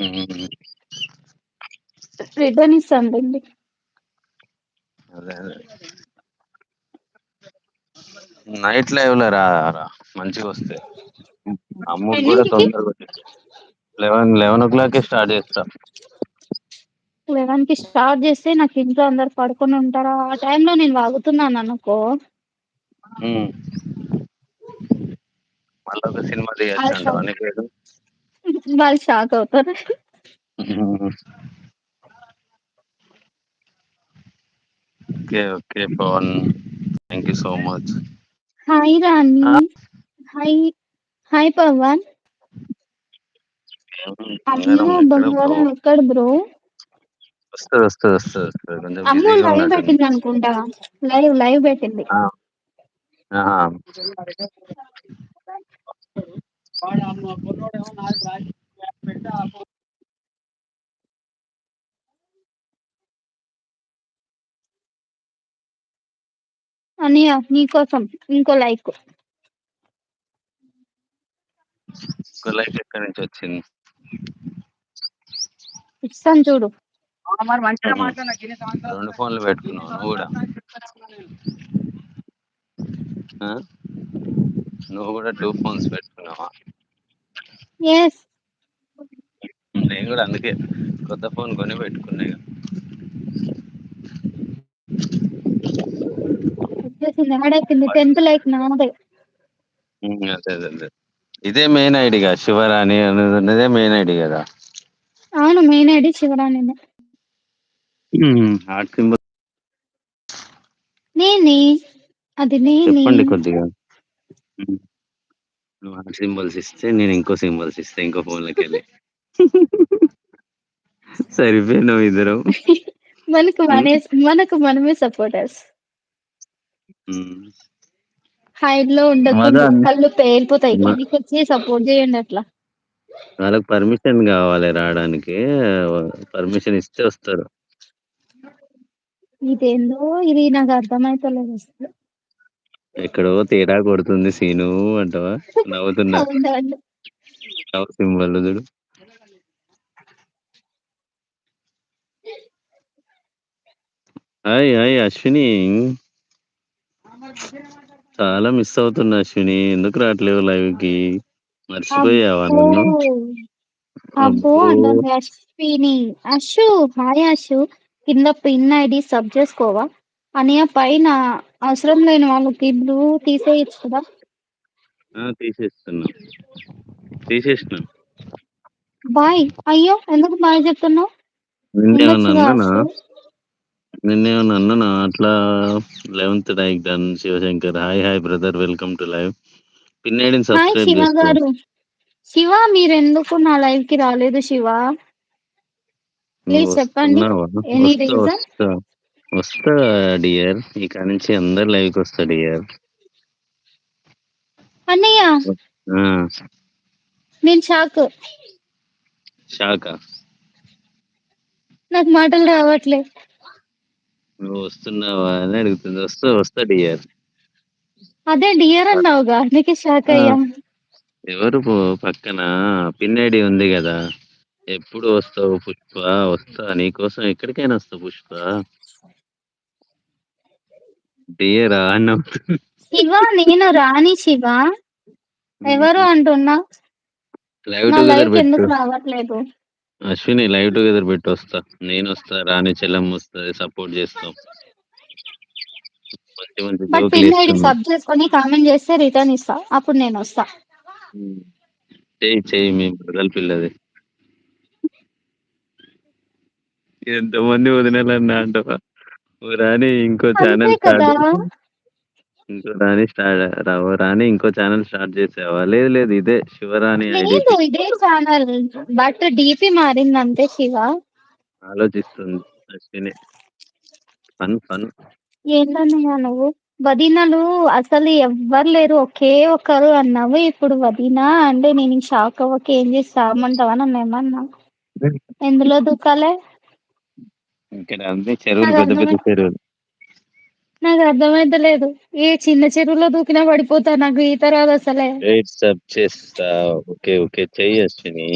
హ్మ్. రిటర్న్ ఇస్తానులేండి. అదే. నైట్ లైవ్‌లో రారా మంచిగొస్తాయి. అమ్ముకి గూడా ఎన్నింటికి? తొందరగా 11:00కే స్టార్ట్ చేస్తా. 11కి స్టార్ట్ చేస్తే నాకు ఇంట్లో అందరు పడుకొని ఉంటారా? ఆ టైంలో నేను వాగుతున్నాననుకో హ్మ్. మళ్ళొక సినిమా వాళ్ళు తీయొచ్చంటావా షాక్ నీకేడు? వాళ్ళు షాక్ అవుతారు. Okay. Okay. Pawan. Thank you so much. Hi Rani. ఆ! హాయ్. హాయ్ పవన్. బంగారం అమ్మో! ఎక్కడ బ్రో? బంగారం ఎక్కడ బ్రో? వస్తది. కొంచెం అమ్ము బిజీగా లైవ్ ఉన్నట్టుంది. పెట్టిందనుకుంటా. లైవ్ పెట్టింది. ఆ! ఆహా! అన్నయ్య నీకోసం ఇంకో లైక్. ఇంకో లైక్ ఎక్కడి నుంచొచ్చింది? ఇస్తాను చూడు. హుహు. 2 ఫోన్‌లు పెట్టుకున్నావా నువ్వు గూడా? ఆ! నువ్వు గూడా 2 ఫోన్స్ పెట్టుకున్నావా? యెస్. నేను గూడా అందుకే కొత్త ఫోన్ కొని పెట్టుకున్నా ఇగ. వచ్చేసింది. యాడ్ అయిపోయింది. 10థ్ లైక్ నాదే. అదే. ఇదే మెయిన్ ఐడీగా శివరాణి అనేదున్నదే మెయిన్ ఐడీ గదా! అవును. మెయిన్ ఐడి శివరాణినే. హార్ట్ సింబల్ నేనే. అది నేనే. చెప్పండి కొద్దిగా. హ్మ్. నువ్వు హార్ట్ సింబల్స్ ఇస్తే నేను ఇంకో సింబల్స్ ఇస్తా ఇంకో ఫోన్‌లోకెళ్ళి. సరిపోయినాం ఇద్దరం. హ్మ్. మనకు మనమే సపోర్టర్స్. హ్మ్. హైడ్‌లో మధు ఉండకుండ్రి. అన్ కళ్ళు పేలిపోతాయి. మ కిందికొచ్చి సపోర్ట్ చేయండి అట్లా. వాళ్ళకి పర్మిషన్ గావాలి రాడానికి. పర్మిషన్ ఇస్తే వస్తారు. ఇదేందో ఇది నాకు అర్థమైతలేదు అసలు. ఎక్కడో తేడా కొడుతుంది సీను అంటావా? నవ్వుతున్నా. అవునవును. లవ్ సింబల్ చూడు. హాయ్ అశ్విని. చాలా మిస్ అవుతున్నా అశ్విని. ఎందుకు రావట్లేవు లైవ్‌కి? మర్చిపోయావా అబ్బో! నన్ను? అబ్బో అబ్బో! అంటుంది అశ్విని. అషు హాయ్ అషు. కింద పిన్ ఐడి సబ్ చేసుకోవా? అన్నయ్య పైన అవసరం లేని వాళ్ళకి బ్లూ తీసేయొచ్చు కదా! ఆ! తీసేసిన. బాయ్. అయ్యో! ఎందుకు బాయ్ చెప్తున్నావు? నిన్నేమన్నా ఉండొచ్చుగా అన్నానా? అషు. నిన్నేమన్నా అన్నానా? అట్లా 11థ్ like done Shivashankar. Hi brother welcome to live. Pin ఐడిని హాయ్ సబ్స్క్రైబ్ శివ చేసుకో. గారు. శివ మీరెందుకు నా లైవ్‌కి రాలేదు శివ? నువ్వు ప్లీజ్ చెప్పండి. వస్తున్నావా? ఎనీ వస్తా రీజన్? వస్తా. వస్తా డియర్. ఇక నుంచి అందరు లైవ్‌కి వస్తా డియర్. అన్నయ్య ఆ! నేను షాక్. షాకా? నాకు మాటలు రావట్లే. నువ్వు వస్తున్నావా అని అడుగుతుంది. వస్తా డియర్. అదే డియర్ అన్నావుగా అందుకే షాక్ ఆ! అయ్యా. ఎవరు పక్కన పిన్ ఐడి ఉంది గదా! ఎప్పుడు వస్తావు పుష్ప? వస్తా నీకోసం ఎక్కడికైనా వస్తా పుష్ప. డియరా అని నవ్వుతుంది. శివ నేను రాని శివ. ఎవరు హ్మ్. అంటున్నావు? లైవ్ నా టుగెదర్ లైవ్‌కి పెట్టు. ఎందుకు రావట్లేదు? అశ్విని లైవ్ టుగెదర్ పెట్టు వస్తా. నేనొస్తా, రాణి చెల్లెమ్మ వస్తది సపోర్ట్ చేస్తాం. మంచి బట్ పిన్ ఐడి జోకులేస్తున్నాం. సబ్ చేసుకొని కామెంట్ చేస్తే రిటర్న్ ఇస్తా. అప్పుడు నేను వస్తా. హ్మ్. చెయ్యి మీ బ్రదర్ పిల్లది. ఎంతమంది వదినాలన్నా అంటావా? ఓ రాణి ఇంకో అంతే ఛానెల్ కదా! స్టార్ట్ ఓ రాణి ఇంకో ఛానెల్ స్టార్ట్ చేసావా? లేదు ఇదే శివరాణి ఐడి లేదు ఇదే ఛానల్. బట్ డీపీ మారింది అంతే శివ. ఆలోచిస్తుంది అశ్విని. ఫన్. ఏంటన్నయ్య నువ్వు? వదినలు అసలు ఎవ్వరు లేరు. ఒకే ఒక్కరు అన్నావు. ఇప్పుడు వదిన అంటే నేను షాక్ అవ్వక ఏం చేసి రామంటావా నన్నేమన్నా? ఎందులో దూకాలే? ఇక్కడ అన్ని చెరువులు నాకు పెద్ద అర్థమై పెద్ద చెరువులు. నాకు అర్థమైతలేదు. ఏ చిన్న చెరువులో దూకినా పడిపోతా. నాకు ఈత రాదు అసలే. వెయిట్ సబ్ చేస్తా. ఓకే చెయ్యి అశ్విని.